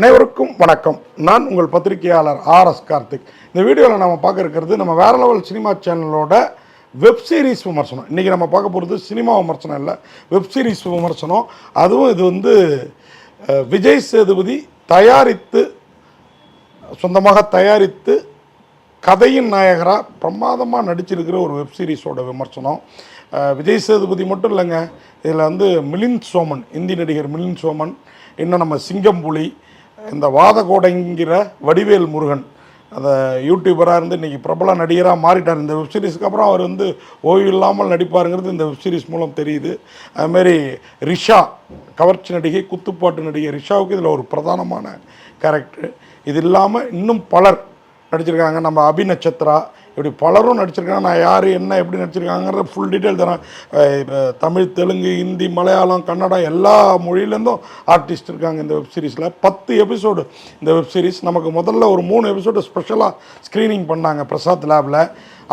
அனைவருக்கும் வணக்கம். நான் உங்கள் பத்திரிகையாளர் ஆர்.எஸ். கார்த்திக். இந்த வீடியோவில் நம்ம பார்க்க இருக்கிறது நம்ம வேற லெவல் சினிமா சேனலோட வெப் சீரிஸ் விமர்சனம். இன்றைக்கி நம்ம பார்க்க போகிறது சினிமா விமர்சனம் இல்லை, வெப் சீரிஸ் விமர்சனம். அதுவும் இது விஜய் சேதுபதி சொந்தமாக தயாரித்து கதையின் நாயகராக பிரமாதமாக நடிச்சிருக்கிற ஒரு வெப் சீரிஸோட விமர்சனம். விஜய் சேதுபதி மட்டும் இல்லைங்க, இதில் மிலிந்த் சோமன், இந்தி நடிகர் மிலிந்த் சோமன், இன்னும் நம்ம சிங்கம்புலி, இந்த வாதகோடைங்கிற வடிவேல் முருகன், அந்த யூடியூபராக இருந்து இன்றைக்கி பிரபல நடிகராக மாறிட்டார். இந்த வெப்சீரிஸ்க்கு அப்புறம் அவர் ஓய்வு இல்லாமல் நடிப்பாருங்கிறது இந்த வெப்சீரிஸ் மூலம் தெரியுது. அதுமாரி ரிஷா, கவர்ச்சி நடிகை, குத்துப்பாட்டு நடிகை ரிஷாவுக்கு இதில் ஒரு பிரதானமான கேரக்டர். இது இல்லாமல் இன்னும் பலர் நடிச்சிருக்காங்க. நம்ம அபிநட்சத்ரா, இப்படி பலரும் நடிச்சிருக்காங்க. நான் யார் என்ன எப்படி நடிச்சிருக்காங்கிற ஃபுல் டீட்டெயில் தரேன். தமிழ், தெலுங்கு, ஹிந்தி, மலையாளம், கன்னடம் எல்லா மொழியிலேருந்தும் ஆர்டிஸ்ட் இருக்காங்க இந்த வெப்சீரிஸில். 10 எபிசோடு இந்த வெப்சீரிஸ். நமக்கு முதல்ல ஒரு 3 எபிசோடு ஸ்பெஷலாக ஸ்க்ரீனிங் பண்ணாங்க பிரசாத் லேபில்.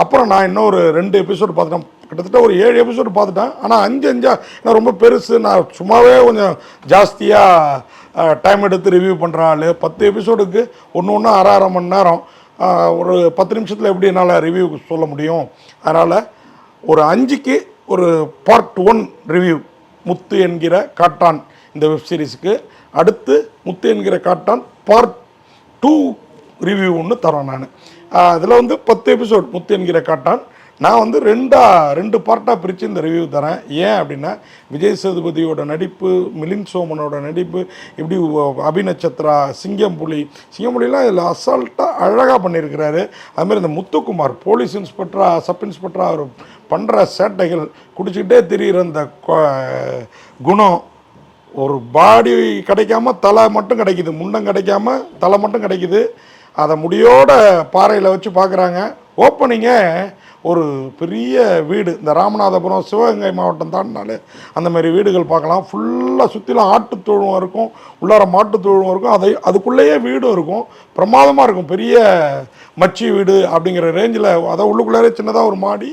அப்புறம் நான் இன்னொரு 2 எபிசோடு பார்த்துட்டேன். கிட்டத்தட்ட ஒரு 7 எபிசோடு பார்த்துட்டேன். ஆனால் 5 நான் ரொம்ப பெருசு, நான் சும்மாவே கொஞ்சம் ஜாஸ்தியாக டைம் எடுத்து ரிவ்யூ பண்ணுற ஆள். 10 எபிசோடுக்கு ஒன்று அரை மணி நேரம், ஒரு 10 நிமிஷத்தில் எப்படி என்னால் ரிவ்யூ சொல்ல முடியும்? அதனால் ஒரு 5க்கு ஒரு பார்ட் 1 ரிவ்யூ முத்து என்கிற காட்டான் இந்த வெப்சீரிஸுக்கு. அடுத்து முத்து என்கிற காட்டான் பார்ட் 2 ரிவ்யூ ஒன்று தரோம். நான் இதில் 10 எபிசோட் முத்து என்கிற காட்டான். நான் 2 பார்ட்டாக பிரித்து இந்த ரிவ்யூ தரேன். ஏன் அப்படின்னா, விஜய் சேதுபதியோட நடிப்பு, மிலிந்த் சோமனோட நடிப்பு, இப்படி அபிநட்சத்ரா, சிங்கம்புலிலாம் இதில் அசால்ட்டாக அழகாக பண்ணியிருக்கிறாரு. அதுமாதிரி இந்த முத்துக்குமார் போலீஸ் இன்ஸ்பெக்டராக, சப் இன்ஸ்பெக்டராக அவர் பண்ணுற சேட்டைகள், குடிச்சிக்கிட்டே தெரிகிற அந்த குணம், ஒரு பாடி கிடைக்காம தலை மட்டும் கிடைக்கிது, முண்டம் கிடைக்காம தலை மட்டும் கிடைக்கிது. அதை முடியோட பாறையில் வச்சு பார்க்குறாங்க. ஓப்பனிங்கே ஒரு பெரிய வீடு, இந்த ராமநாதபுரம் சிவகங்கை மாவட்டம் தாண்டினாலே அந்தமாரி வீடுகள் பார்க்கலாம். ஃபுல்லாக சுற்றிலும் ஆட்டுத்தொழுவம் இருக்கும், உள்ளார மாட்டுத்தொழுவம் இருக்கும், அதுக்குள்ளேயே வீடும் இருக்கும். பிரமாதமாக இருக்கும். பெரிய மச்சி வீடு அப்படிங்கிற ரேஞ்சில், அதை உள்ளுக்குள்ளே சின்னதாக ஒரு மாடி,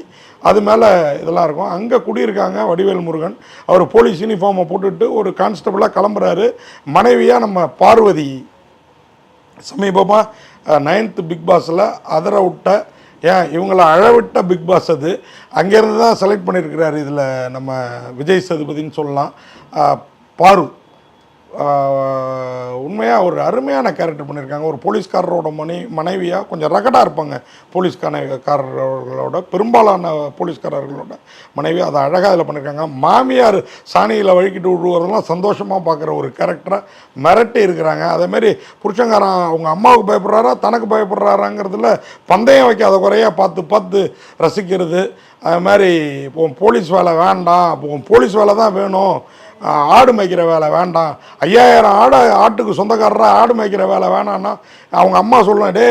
அது மேலே இதெல்லாம் இருக்கும். அங்கே குடியிருக்காங்க வடிவேல் முருகன். அவர் போலீஸ் யூனிஃபார்மை போட்டுட்டு ஒரு கான்ஸ்டபிளாக கிளம்புறாரு. மனைவியாக நம்ம பார்வதி, சமீபமாக 9th பிக் பாஸில் அதர விட்ட, ஏன் இவங்கள அழவிட்ட பிக் பாஸ் அது. அங்கேருந்து தான் செலக்ட் பண்ணியிருக்கிறாரு. இதில் நம்ம விஜய் சேதுபதினு சொல்லலாம். பாரு உண்மையாக ஒரு அருமையான கேரக்டர் பண்ணியிருக்காங்க. ஒரு போலீஸ்காரரோட மனைவியாக கொஞ்சம் ரகடாக இருப்பாங்க. போலீஸ்காரர்களோட, பெரும்பாலான போலீஸ்காரர்களோட மனைவி, அதை அழகாக இதில் பண்ணியிருக்காங்க. மாமியார் சாணியில் வழுக்கிட்டு விடுவதெல்லாம் சந்தோஷமாக பார்க்குற ஒரு கேரக்டரை மிரட்டி இருக்கிறாங்க. அதேமாரி புருஷங்காரன் அவங்க அம்மாவுக்கு பயப்படுறாரா தனக்கு பயப்படுறாராங்கிறதுல பந்தயம் வைக்காத குறையாக பார்த்து ரசிக்கிறது. அது மாதிரி இப்போ போலீஸ் வேலை வேண்டாம், இப்போ போலீஸ் வேலை தான் வேணும், ஆடு மேய்க்கிற வேலை வேண்டாம், 5000 ஆட்டுக்கு சொந்தக்காரராக ஆடு மேய்க்கிற வேலை வேணான்னா அவங்க அம்மா சொல்லணும், டே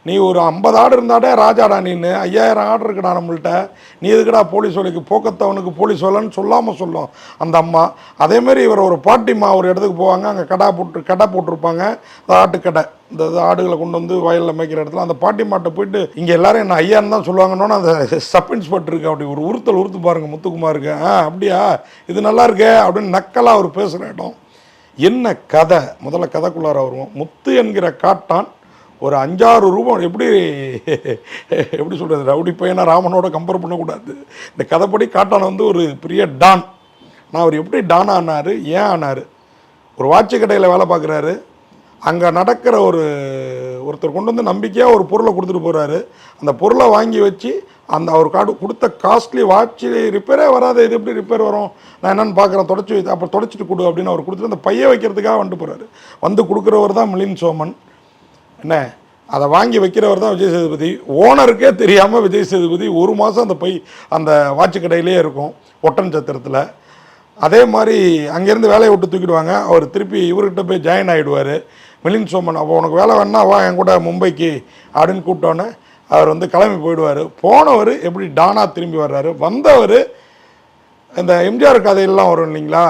நீ ஒரு 50 ஆடு இருந்தாடே ராஜாடா, நீன்னு 5000 ஆடு இருக்குடா நம்மள்கிட்ட, நீ எதுக்குடா போலீஸ் வேலைக்கு, போக்கத்தவனுக்கு போலீஸ் வேலைன்னு சொல்லாமல் சொல்லும் அந்த அம்மா. அதேமாரி இவர் ஒரு பாட்டிமா ஒரு இடத்துக்கு போவாங்க. அங்கே கடை போட்டிருப்பாங்க, ஆட்டுக்கடை, இந்த ஆடுகளை கொண்டு வயலில் மேய்க்கிற இடத்துல அந்த பாட்டி மாட்டை போயிட்டு, இங்கே எல்லாரும் என்ன ஐயான்னு தான் சொல்லுவாங்கன்னு அந்த சப் இன்ஸ்பெக்டருக்கு அப்படி ஒரு உறுத்து பாருங்கள் முத்துக்குமாருக்கு. அப்படியா, இது நல்லா இருக்கே அப்படின்னு நக்கலாக அவர் பேசுகிற இடம். என்ன கதை, முதல்ல கதைக்குள்ளார வருவோம். முத்து என்கிற காட்டான் ஒரு 5-6 ரூபம், எப்படி சொல்கிறது, ரவுடி பையனா ராமனோட கம்பேர் பண்ணக்கூடாது. இந்த கதைப்படி காட்டான் ஒரு பெரிய டான். நான் அவர் எப்படி டான் ஆனார், ஏன் ஆனார்? ஒரு வாட்சி கடையில் வேலை பார்க்குறாரு. அங்கே நடக்கிற ஒருத்தர் கொண்டு நம்பிக்கையாக ஒரு பொருளை கொடுத்துட்டு போகிறாரு. அந்த பொருளை வாங்கி வச்சு அந்த அவர் கொடுத்த காஸ்ட்லி வாட்சி ரிப்பேரே வராது, இது எப்படி ரிப்பேர் வரும், நான் என்னென்னு பார்க்குறேன், தொடச்சி வைத்து அப்போ தொடச்சிட்டு கொடு அப்படின்னு அவர் கொடுத்துட்டு அந்த பையை வைக்கிறதுக்காக வந்துட்டு போகிறாரு. கொடுக்குறவர் தான் மிலிந்த் சோமன். என்ன, அதை வாங்கி வைக்கிறவர் தான் விஜய் சேதுபதி. ஓனருக்கே தெரியாமல் விஜய் சேதுபதி 1 மாதம் அந்த வாட்சி கடையிலே இருக்கும் ஒட்டன் சத்திரத்தில். அதே மாதிரி அங்கேருந்து வேலையை விட்டு தூக்கிடுவாங்க. அவர் திருப்பி இவர்கிட்ட போய் ஜாயின் ஆகிடுவார் மிலிந்த் சோமன். அப்போ உனக்கு வேலை வேணா வா என் கூட மும்பைக்கு அப்படின்னு கூப்பிட்டோன்னே அவர் கிளம்பி போயிடுவார். போனவர் எப்படி டானாக திரும்பி வர்றாரு. வந்தவர் இந்த எம்ஜிஆர் கதையெல்லாம் வரும் இல்லைங்களா,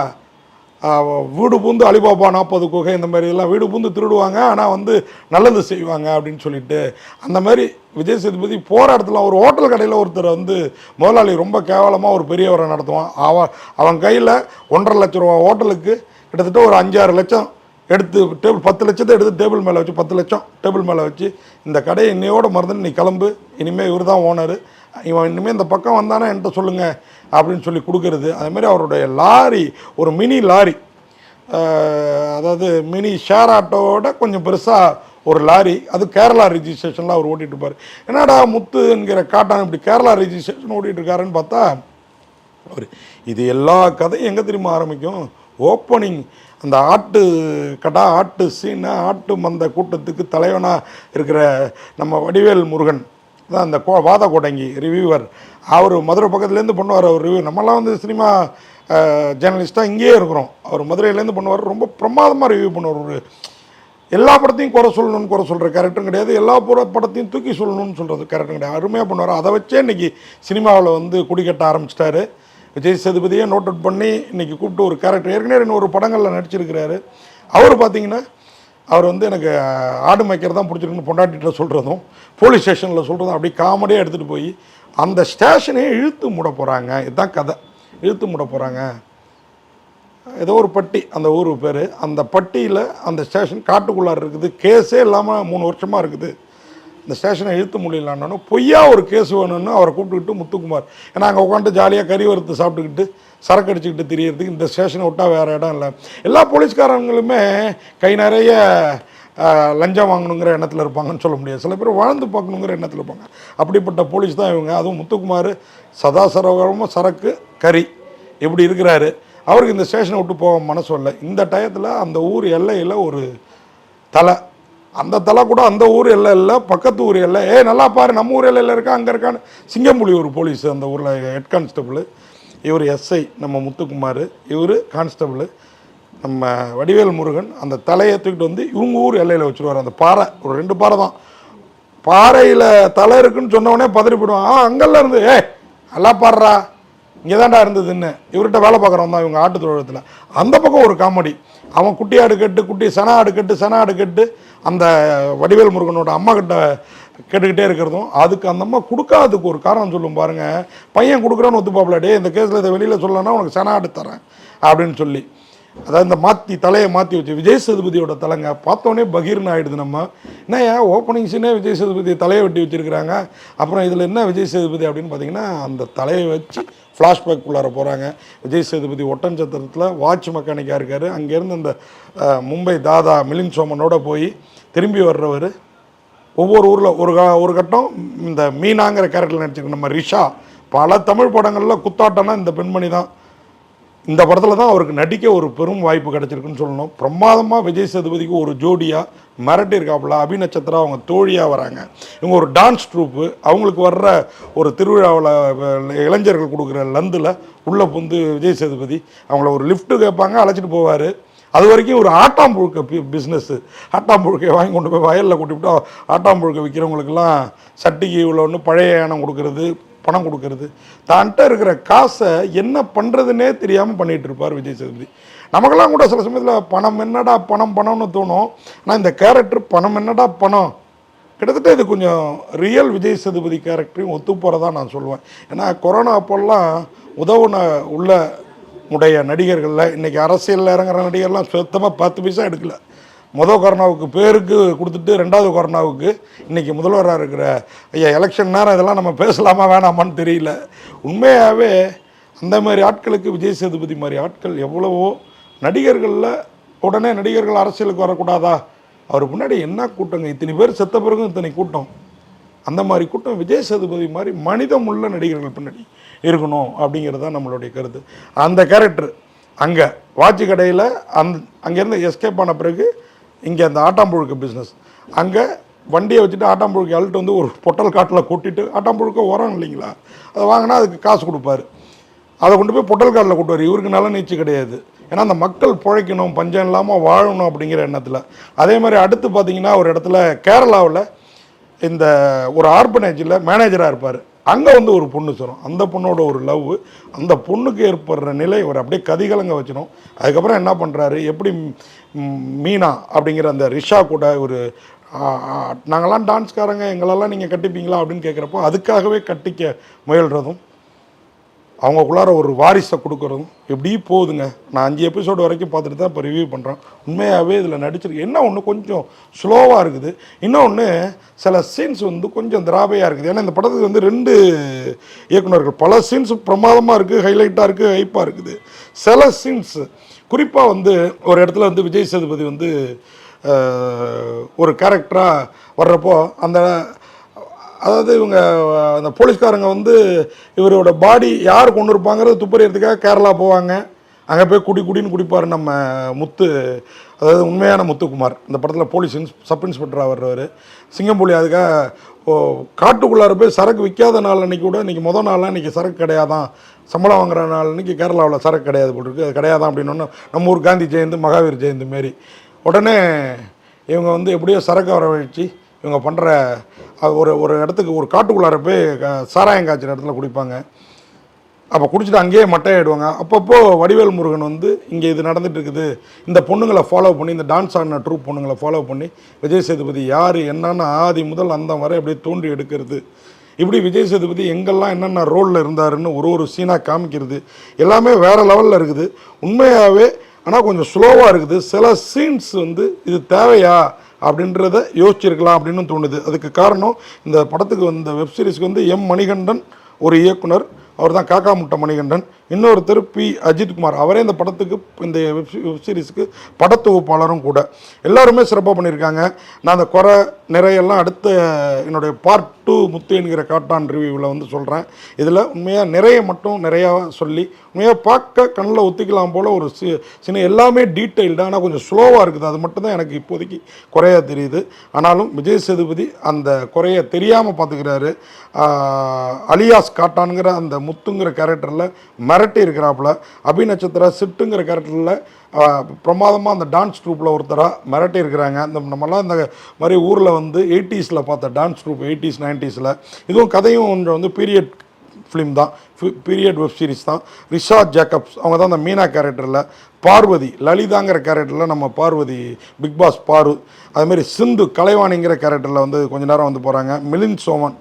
வீடு பூந்து அலிபாபா 40 குகை, இந்த மாதிரி எல்லாம் வீடு பூந்து திருடுவாங்க, ஆனால் நல்லது செய்வாங்க அப்படின்னு சொல்லிட்டு, அந்த மாதிரி விஜய் சேதுபதி போகிற இடத்துல ஒரு ஹோட்டல் கடையில் ஒருத்தர் முதலாளி ரொம்ப கேவலமாக ஒரு பெரியவரை நடத்துவான். அவன் கையில் 1.5 லட்ச ரூபா ஹோட்டலுக்கு கிட்டத்தட்ட ஒரு 5-6 லட்சம் எடுத்து டேபிள் 10 லட்சத்தை எடுத்து டேபிள் மேலே வச்சு 10 லட்சம் டேபிள் மேலே வச்சு இந்த கடையை இன்னையோட மறந்துன்னு நீ கிளம்பு, இனிமேல் இவர் தான் ஓனர், இவன் இனிமேல் இந்த பக்கம் வந்தானே என்கிட்ட சொல்லுங்கள் அப்படின்னு சொல்லி கொடுக்கறது. அதுமாதிரி அவருடைய லாரி ஒரு மினி லாரி, அதாவது மினி ஷேர் ஆட்டோவோட கொஞ்சம் பெருசாக ஒரு லாரி, அது கேரளா ரிஜிஸ்ட்ரேஷனில் அவர் ஓட்டிகிட்டு இருப்பார். என்னடா முத்து என்கிற காட்டான் இப்படி கேரளா ரிஜிஸ்ட்ரேஷன் ஓட்டிகிட்டு இருக்காருன்னு பார்த்தா அவர் இது எல்லா கதையும் எங்கே தெரியுமா ஆரம்பிக்கும், ஓப்பனிங் அந்த ஆட்டு சீனை ஆட்டு மந்த கூட்டத்துக்கு தலைவனாக இருக்கிற நம்ம வடிவேல் முருகன் தான் அந்த வாத கோடங்கி ரிவ்யூவர், அவர் மதுரை பக்கத்துலேருந்து பண்ணுவார் அவர் ரிவ்யூ. நம்மலாம் வந்து சினிமா ஜேர்னலிஸ்ட்டாக இங்கேயே இருக்கிறோம், அவர் மதுரையிலேருந்து பண்ணுவார், ரொம்ப பிரமாதமாக ரிவ்யூ பண்ணுவார். ஒரு எல்லா படத்தையும் குறை சொல்கிற கேரக்டரும் கிடையாது, எல்லா படத்தையும் தூக்கி சொல்லணும்னு சொல்கிறது கேரக்டரும் கிடையாது, அருமையாக பண்ணுவார். அதை வச்சே இன்றைக்கி சினிமாவில் வந்து குடிக்கட்ட ஆரம்பிச்சிட்டாரு. விஜய் சேதுபதியை நோட் அவுட் பண்ணி இன்றைக்கி கூப்பிட்டு ஒரு கேரக்டர் ஏற்கனவே இன்னொரு படங்களில் நடிச்சிருக்கிறாரு. அவர் பார்த்திங்கன்னா அவர் வந்து எனக்கு ஆடு மேய்க்கிறது தான் பிடிச்சிருக்குன்னு பொண்டாட்டிகிட்ட சொல்கிறதும் போலீஸ் ஸ்டேஷனில் சொல்கிறதும் அப்படி காமெடியாக எடுத்துகிட்டு போய் அந்த ஸ்டேஷனையே இழுத்து மூட போகிறாங்க. இதுதான் கதை, இழுத்து மூட போகிறாங்க. ஏதோ ஒரு பட்டி, அந்த ஊர் பேர், அந்த பட்டியில் அந்த ஸ்டேஷன் காட்டுக்குள்ளார இருக்குது, கேஸே இல்லாமல் 3 வருஷமாக இருக்குது, இந்த ஸ்டேஷனை இழுத்து முடியலான்னு பொய்யா ஒரு கேஸ் வேணும்னு அவரை கூப்பிட்டுக்கிட்டு முத்துக்குமார், ஏன்னா அங்கே உட்காந்து ஜாலியாக கறி வறுத்து சாப்பிட்டுக்கிட்டு சரக்கு அடிச்சுக்கிட்டு திரியறதுக்கு இந்த ஸ்டேஷனை விட்டால் வேறு இடம் இல்லை. எல்லா போலீஸ்காரங்களுமே கை நிறைய லஞ்சம் வாங்கணுங்கிற எண்ணத்தில் இருப்பாங்கன்னு சொல்ல முடியாது, சில பேர் வாழ்ந்து பார்க்கணுங்கிற எண்ணத்தில் இருப்பாங்க. அப்படிப்பட்ட போலீஸ் தான் இவங்க. அதுவும் முத்துக்குமார் சதாசரகரமாக சரக்கு கறி இப்படி இருக்கிறாரு. அவருக்கு இந்த ஸ்டேஷனை விட்டு போக மனசு இல்லை. இந்த டயத்தில் அந்த ஊர் எல்லையில் ஒரு தலை, அந்த தலை கூட அந்த ஊர் எல்லை இல்லை, பக்கத்து ஊர் எல்லை, நல்லா பாரு நம்ம ஊர் எல்லையில் இருக்கா அங்கே இருக்கான்னு சிங்கம்புலி ஒரு போலீஸ் அந்த ஊரில் ஹெட் கான்ஸ்டபிள், இவர் எஸ்ஐ நம்ம முத்துக்குமார், இவர் கான்ஸ்டபிள் நம்ம வடிவேல் முருகன். அந்த தலையை தூக்கிட்டு வந்து இவங்க ஊர் எல்லையில் வச்சுருவார். அந்த பாறை ஒரு 2 பாறை தான், பாறையில் தலை இருக்குன்னு சொன்னவொடனே பதறி போயிடுவான். அங்கெல்லாம் இருந்து நல்லா பாடுறா இங்கே தான்டா இருந்ததுன்னு இவர்கிட்ட வேலை பார்க்குறவன் தான் இவங்க ஆட்டு தொழிலத்தில். அந்த பக்கம் ஒரு காமெடி, அவன் குட்டி ஆடு கட்டு சென ஆடு கட்டு அந்த வடிவேல் முருகனோட அம்மா கிட்ட கேட்டுக்கிட்டே இருக்கிறதும், அதுக்கு அந்த அம்மா கொடுக்காததுக்கு ஒரு காரணம் சொல்லும் பாருங்கள், பையன் கொடுக்குறான்னு ஒத்துப்பாப்பிலாடே இந்த கேஸில் இதை வெளியில் சொல்லலைன்னா உனக்கு சென ஆடு தரேன் அப்படின்னு சொல்லி, அதாவது இந்த தலையை மாற்றி வச்சு விஜய் சேதுபதியோட தலைங்க பார்த்தோன்னே பகீர்னு ஆகிடுது. நம்ம என்ன ஓப்பனிங் சீனே விஜய் சேதுபதி தலையை வெட்டி வச்சுருக்கிறாங்க, அப்புறம் இதில் என்ன விஜய் சேதுபதி அப்படின்னு பார்த்தீங்கன்னா அந்த தலையை வச்சு ஃப்ளாஷ்பேக் உள்ளார போகிறாங்க. விஜய் சேதுபதி ஒட்டன்சத்திரத்தில் வாட்ச் மெக்கானிக்காக இருக்கார். அங்கேருந்து அந்த மும்பை தாதா மிலிந்த் சோமனோட போய் திரும்பி வர்றவர் ஒவ்வொரு ஊரில் ஒரு கட்டம் இந்த மீனாங்கிற கேரக்டரில் நடிச்சிருக்கு நம்ம ரிஷா. பல தமிழ் படங்களில் குத்தாட்டம்னா இந்த பெண்மணி தான். இந்த படத்தில் தான் அவருக்கு நடிக்க ஒரு பெரும் வாய்ப்பு கிடச்சிருக்குன்னு சொல்லணும். பிரமாதமாக விஜய் சேதுபதிக்கு ஒரு ஜோடியாக மிரட்டியிருக்காப்புல. அபிநட்சத்திரா அவங்க தோழியாக வராங்க. இவங்க ஒரு டான்ஸ் ட்ரூப்பு, அவங்களுக்கு வர்ற ஒரு திருவிழாவில் இளைஞர்கள் கொடுக்குற லந்தில் உள்ளே புந்து விஜய் சேதுபதி அவங்கள ஒரு லிஃப்ட்டு கேட்பாங்க, அழைச்சிட்டு போவார். அது வரைக்கும் ஒரு ஆட்டாம்புழுக்க பிஸ்னஸ்ஸு, ஆட்டாம்புழுக்கையை வாங்கி கொண்டு போய் வயலில் கூட்டிவிட்டு ஆட்டாம்புழுக்க விற்கிறவங்களுக்கெல்லாம் சட்டிக்கு இவ்வளோ ஒன்று பழைய யானம் கொடுக்கறது, பணம் கொடுக்கறது, தான்கிட்ட இருக்கிற காசை என்ன பண்ணுறதுன்னே தெரியாமல் பண்ணிகிட்டு இருப்பார் விஜய் சேதுபதி. நமக்கெல்லாம் கூட சில சமயத்தில் பணம் என்னடா பணம்னு தோணும். ஆனால் இந்த கேரக்டர் பணம் என்னடா பணம் கிட்டத்தட்ட இது கொஞ்சம் ரியல் விஜய் சேதுபதி கேரக்டரையும் ஒத்து போகிறதா நான் சொல்லுவேன். ஏன்னா கொரோனா அப்போல்லாம் உள்ள நடிகர்களில் இன்றைக்கி அரசியலில் இறங்குற நடிகர்லாம் சுத்தமாக 10 பைசா எடுக்கல. கொரோனாவுக்கு பேருக்கு கொடுத்துட்டு 2வது கொரோனாவுக்கு இன்றைக்கி முதல்வராக இருக்கிற ஐயா எலெக்ஷன் நேரம் இதெல்லாம் நம்ம பேசலாமா வேணாமான்னு தெரியல. உண்மையாகவே அந்த மாதிரி ஆட்களுக்கு விஜய் சேதுபதி மாதிரி ஆட்கள் எவ்வளவோ நடிகர்களில் உடனே நடிகர்கள் அரசியலுக்கு வரக்கூடாதா, அவர் முன்னாடி என்ன கூட்டங்க, இத்தனை பேர் செத்த பிறகும் இத்தனை கூட்டம், அந்த மாதிரி கூட்டம் விஜய் சேதுபதி மாதிரி மனிதம் உள்ள நடிகர்கள் பின்னாடி இருக்கணும் அப்படிங்கிறது தான் நம்மளுடைய கருத்து. அந்த கேரக்டர் அங்கே வாட்சி கடையில் அங்கேருந்து எஸ்கேப் ஆன பிறகு இங்கே அந்த ஆட்டாம்புழுக்க பிஸ்னஸ், அங்கே வண்டியை வச்சுட்டு ஆட்டாம்புழுக்க அழுட்டு வந்து ஒரு பொட்டல் காட்டில் கொட்டிட்டு, ஆட்டாம்புழுக்க உரம் இல்லைங்களா, அதை வாங்கினா அதுக்கு காசு கொடுப்பாரு, அதை கொண்டு போய் பொட்டல் காட்டில் கொட்டுவார். இவருக்கு நல்ல நீச்சு கிடையாது, ஏன்னா அந்த மக்கள் பிழைக்கணும், பஞ்சம் இல்லாமல் வாழணும் அப்படிங்கிற எண்ணத்தில். அதே மாதிரி அடுத்து பார்த்திங்கன்னா ஒரு இடத்துல கேரளாவில் இந்த ஒரு ஆர்பனேஜில் மேனேஜராக இருப்பார். அங்கே வந்து ஒரு பொண்ணு சொல்லும், அந்த பொண்ணோட ஒரு லவ், அந்த பொண்ணுக்கு ஏற்படுற நிலை ஒரு அப்படியே கதிகலங்க வச்சிடும். அதுக்கப்புறம் என்ன பண்ணுறாரு, எப்படி மீனா அப்படிங்கிற அந்த ரிஷா கூட ஒரு நாங்கள்லாம் டான்ஸ்காரங்க எங்களெல்லாம் நீங்கள் கட்டிப்பீங்களா அப்படின்னு கேட்குறப்போ அதுக்காகவே கட்டிக்க முயல்றதும் அவங்களுக்குள்ளார ஒரு வாரிசை கொடுக்குறதும் எப்படி போகுதுங்க. நான் 5 எபிசோடு வரைக்கும் பார்த்துட்டு தான் இப்போ ரிவ்யூ பண்ணுறேன். உண்மையாகவே இதில் நடிச்சிருக்கு. என்ன ஒன்று கொஞ்சம் ஸ்லோவாக இருக்குது, இன்னொன்று சில சீன்ஸ் வந்து கொஞ்சம் திராபையாக இருக்குது. ஏன்னா இந்த படத்துக்கு வந்து 2 இயக்குனர்கள், பல சீன்ஸ் பிரமாதமாக இருக்குது, ஹைலைட்டாக இருக்குது, ஹைப்பாக இருக்குது. சில சீன்ஸு குறிப்பாக வந்து ஒரு இடத்துல வந்து விஜய் சேதுபதி வந்து ஒரு கேரக்டராக வர்றப்போ அந்த அதாவது இவங்க அந்த போலீஸ்காரங்க வந்து இவரோட பாடி யார் கொண்டு இருப்பாங்கிறது துப்பறியறதுக்காக கேரளா போவாங்க. அங்கே போய் குடின்னு குடிப்பார் நம்ம முத்து, அதாவது உண்மையான முத்துக்குமார். இந்த படத்தில் போலீஸ் சப் இன்ஸ்பெக்டராக வர்றவர். சிங்கம்புலி அதுக்காக காட்டுக்குள்ளார போய் சரக்கு விற்காத நாள் அன்றைக்கி கூட, இன்றைக்கி மொதல் நாள்லாம் இன்றைக்கி சரக்கு கிடையாதான், சம்பளம் வாங்குற நாள் அன்றைக்கி கேரளாவில் சரக்கு கிடையாது போட்டிருக்கு, அது கிடையாதான் அப்படின்னு நம்ம ஊர் காந்தி ஜெயந்தி மகாவீர் ஜெயந்தி மாரி உடனே இவங்க வந்து எப்படியோ சரக்கு வரவழைச்சி இவங்க பண்ணுற ஒரு இடத்துக்கு ஒரு காட்டுக்குள்ளார போய் சாராயம் காய்ச்சிற இடத்துல குடிப்பாங்க. அப்போ குடிச்சிட்டு அங்கேயே மட்டையாயிடுவாங்க. அப்பப்போ வடிவேல் முருகன் வந்து இங்கே இது நடந்துட்டு இருக்குது, இந்த பொண்ணுங்களை ஃபாலோ பண்ணி, இந்த டான்ஸ் ஆடின ட்ரூப் பொண்ணுங்களை ஃபாலோ பண்ணி விஜய் சேதுபதி யார் என்னென்னு ஆதி முதல் அந்த வரை அப்படியே தோன்றி எடுக்கிறது. இப்படி விஜய் சேதுபதி எங்கெல்லாம் என்னென்ன ரோலில் இருந்தாருன்னு ஒரு சீனாக காமிக்கிறது எல்லாமே வேறு லெவலில் இருக்குது உண்மையாகவே. ஆனால் கொஞ்சம் ஸ்லோவாக இருக்குது. சில சீன்ஸ் வந்து இது தேவையா அப்படின்றத யோசிச்சிருக்கலாம் அப்படின்னு தோணுது. அதுக்கு காரணம் இந்த படத்துக்கு வந்த வெப்சீரிஸ்க்கு வந்து எம் மணிகண்டன் ஒரு இயக்குனர், அவர் தான் காக்கா முட்டை மணிகண்டன். இன்னொருத்தர் பி அஜித்குமார், அவரே இந்த படத்துக்கு இந்த வெப்சீரிஸுக்கு படத்தொகுப்பாளரும் கூட. எல்லாருமே சிறப்பாக பண்ணியிருக்காங்க. நான் அந்த குறை நிறையெல்லாம் அடுத்த என்னுடைய பார்ட் 2 முத்து என்கிற காட்டான் ரிவ்யூவில் வந்து சொல்கிறேன். இதில் உண்மையாக நிறையா சொல்லி உண்மையாக பார்க்க கண்ணில் ஒத்திக்கலாம் போல் ஒரு சின்ன எல்லாமே டீட்டெயில்டாக, ஆனால் கொஞ்சம் ஸ்லோவாக இருக்குது. அது மட்டும்தான் எனக்கு இப்போதைக்கு குறையாக தெரியுது. ஆனாலும் விஜய் சேதுபதி அந்த குறைய தெரியாமல் பார்த்துக்கிறாரு. அலியாஸ் காட்டான்கிற அந்த முத்துங்கிற கேரக்டரில் மிரட்டி இருக்கிறாப்புல. அபிநட்சத்திர சிட்டுங்கிற கேரக்டரில் பிரமாதமாக அந்த டான்ஸ் ட்ரூப்பில் ஒருத்தராக மிரட்டி இருக்கிறாங்க. இந்த நம்மலாம் இந்த மாதிரி ஊரில் வந்து 80s பார்த்த டான்ஸ் ட்ரூப் 80s 90s இதுவும் கதையும் கொஞ்சம் வந்து பீரியட் ஃபிலிம் தான், பீரியட் வெப் சீரிஸ் தான். ரிஷா ஜேக்கப்ஸ் அவங்க தான் அந்த மீனா கேரக்டரில், பார்வதி லலிதாங்கிற கேரக்டரில் நம்ம பார்வதி பிக் பாஸ் பாரு, அதுமாரி சிந்து கலைவாணிங்கிற கேரக்டரில் வந்து கொஞ்ச நேரம் வந்து போகிறாங்க. மிலிந்த் சோமன்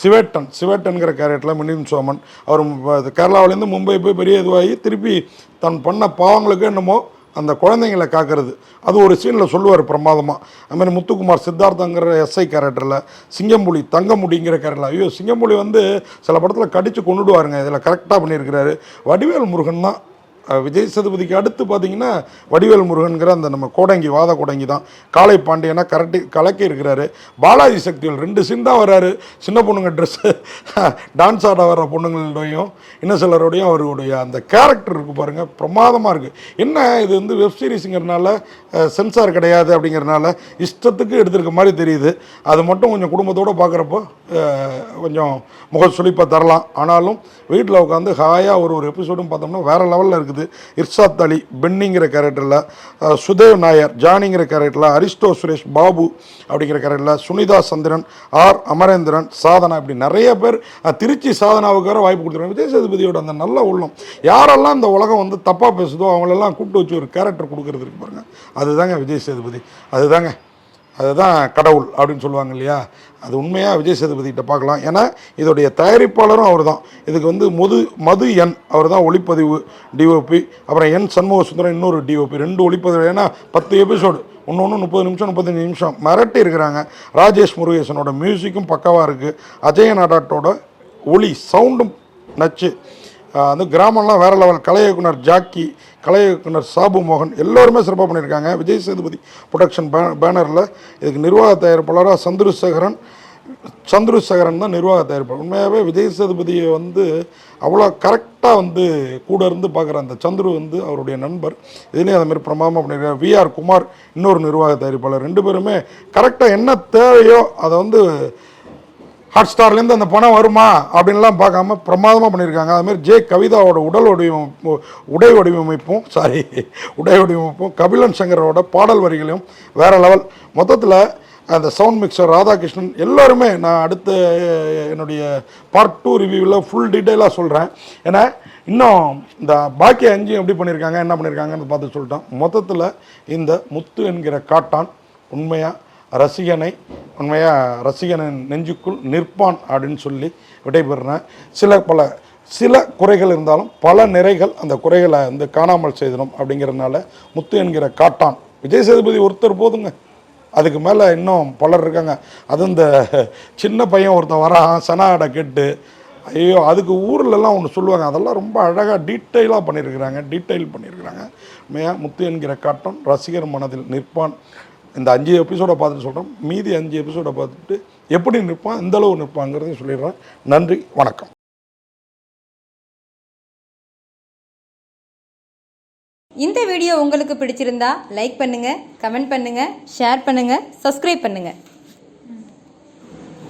சிவேட்டன்கிற கேரக்டரில் மிலிந்த் சோமன் அவர் கேரளாவிலேருந்து மும்பை போய் பெரிய இதுவாகி திருப்பி தன் பண்ண பாவங்களுக்கு என்னமோ அந்த குழந்தைங்களை காக்கிறது அது ஒரு சீனில் சொல்லுவார் பிரமாதமாக. அதுமாதிரி முத்துக்குமார் சித்தார்த்தங்கிற எஸ்ஐ கேரக்டரில், சிங்கம்புலி தங்கமுடிங்கிற கேரக்டரில், ஐயோ சிங்கம்புலி வந்து சில படத்தில் கடித்து கொண்டுடுவாருங்க, இதில் கரெக்டாக பண்ணியிருக்கிறாரு. வடிவேல் முருகன் தான் விஜய் சேதுபதிக்கு அடுத்து பார்த்தீங்கன்னா வடிவேல் முருகன்கிற அந்த நம்ம கோடங்கி வாத கோடங்கி தான். காளை பாண்டியனா கலக்கி இருக்கிறாரு. பாலாஜி சக்திகள் 2 சீன் தான் வர்றாரு. சின்ன பொண்ணுங்க ட்ரெஸ்ஸு டான்ஸ் ஆட வர்ற பொண்ணுங்களோடையும் இன்னும் சிலரோடையும் அவருடைய அந்த கேரக்டர் இருக்குது பாருங்கள், பிரமாதமாக இருக்குது. என்ன இது வந்து வெப் சீரிஸுங்கிறனால சென்சார் கிடையாது அப்படிங்கிறனால இஷ்டத்துக்கு எடுத்துருக்க மாதிரி தெரியுது. அது மட்டும் கொஞ்சம் குடும்பத்தோடு பார்க்குறப்போ கொஞ்சம் முகச்சுளிப்பாக தரலாம். ஆனாலும் வீட்டில் உட்காந்து ஹாயாக ஒரு எபிசோடும் பார்த்தோம்னா வேறு லெவலில் இருக்குது. இர்ஷாத் அலி பென்னிங்கிற கேரக்டரில், சுதேவ் நாயர் ஜானிங்கிற கேரக்டரில், அரிஸ்டோ சுரேஷ் பாபு அப்படிங்கிற கேரக்டரில், சுனிதா சந்திரன், ஆர் அமரேந்திரன், சாதனா, இப்படி நிறைய பேர். திருச்சி சாதனாவுக்கு வேறு வாய்ப்பு கொடுத்துருக்காங்க. விஜய் சேதுபதியோட அந்த நல்ல உள்ளம், யாரெல்லாம் இந்த உலகம் வந்து தப்பாக பேசுதோ அவங்களெல்லாம் கூப்பிட்டு வச்சு ஒரு கேரக்டர் கொடுக்கறது இருக்கு பாருங்க, அதுதாங்க விஜய் சேதுபதி, அதுதான் கடவுள் அப்படின்னு சொல்லுவாங்க இல்லையா, அது உண்மையாக விஜய் சேதுபதிகிட்ட பார்க்கலாம். ஏன்னா இதோடைய தயாரிப்பாளரும் அவர் தான். இதுக்கு வந்து மது என் அவர் தான் ஒளிப்பதிவு டிஓபி, அப்புறம் என் சண்முக சுந்தரம் இன்னொரு டிஓபி, 2 ஒளிப்பதிவு. ஏன்னா 10 எபிசோடு, ஒன்று 30 நிமிஷம் 35 நிமிஷம் மிரட்டி இருக்கிறாங்க. ராஜேஷ் முருகேசனோட மியூசிக்கும் பக்கவாக இருக்குது. அஜய நாடாட்டோட ஒளி சவுண்டும் நச்சு. அந்த கிராமம்லாம் வேறு லெவல். கலை இயக்குனர் ஜாக்கி, கலை இயக்குனர் சாபு மோகன் எல்லோருமே சிறப்பாக பண்ணியிருக்காங்க. விஜய் சேதுபதி ப்ரொடக்ஷன் பேனரில் இதுக்கு நிர்வாக தயாரிப்பாளராக சந்துருசேகரன் தான் நிர்வாக தயாரிப்பாளர். உண்மையாகவே விஜய் சேதுபதியை வந்து அவ்வளோ கரெக்டாக வந்து கூட இருந்து பார்க்குற அந்த சந்துரு வந்து அவருடைய நண்பர். இதுலேயும் அதுமாதிரி பிரமாதமாக பண்ணியிருக்காரு. விஆர் குமார் இன்னொரு நிர்வாக தயாரிப்பாளர். 2 பேருமே கரெக்டாக என்ன தேவையோ அதை வந்து ஹாட் ஸ்டார்லேருந்து அந்த பணம் வருமா அப்படின்லாம் பார்க்காம பிரமாதமாக பண்ணியிருக்காங்க. அதுமாதிரி ஜே கவிதாவோட உடை வடிவமைப்பும் கபிலன் சங்கரோட பாடல் வரிகளையும் வேறு லெவல். மொத்தத்தில் அந்த சவுண்ட் மிக்சர் ராதாகிருஷ்ணன் எல்லோருமே நான் அடுத்த என்னுடைய பார்ட் 2 ரிவ்யூவில் ஃபுல் டீட்டெயிலாக சொல்கிறேன். ஏன்னா இன்னும் இந்த பாக்கி 5 எப்படி பண்ணியிருக்காங்க என்ன பண்ணியிருக்காங்கன்னு பார்த்து சொல்லிட்டோம். மொத்தத்தில் இந்த முத்து என்கிற காட்டான் உண்மையாக ரசிகனின் நெஞ்சுக்குள் நிற்பான் அப்படின்னு சொல்லி விடைபெறுறேன். சில குறைகள் இருந்தாலும் பல நிறைகள், அந்த குறைகளை வந்து காணாமல் செய்தணும். அப்படிங்கிறதுனால முத்து என்கிற காட்டான் விஜய் சேதுபதி ஒருத்தர் போதுங்க, அதுக்கு மேலே இன்னும் பலர் இருக்காங்க. அதுவும் இந்த சின்ன பையன் ஒருத்தன் வரான் சனாடை கேட்டு, ஐயோ அதுக்கு ஊர்லெலாம் ஒன்று சொல்லுவாங்க, அதெல்லாம் ரொம்ப அழகாக டீட்டெயில் பண்ணியிருக்கிறாங்க. உண்மையாக முத்து என்கிற காட்டன் ரசிகர் மனதில் நிற்பான். இந்த 5 எபிசோடை பார்த்துட்டு சொல்கிறோம், மீதி 5 எபிசோடை பார்த்துட்டு எப்படி நிற்பான், எந்தளவு நிற்பாங்கிறதையும் சொல்லிடுறேன். நன்றி, வணக்கம். இந்த வீடியோ உங்களுக்கு பிடிச்சிருந்தா லைக் பண்ணுங்கள், கமெண்ட் பண்ணுங்கள், ஷேர் பண்ணுங்கள், சப்ஸ்கிரைப் பண்ணுங்கள்.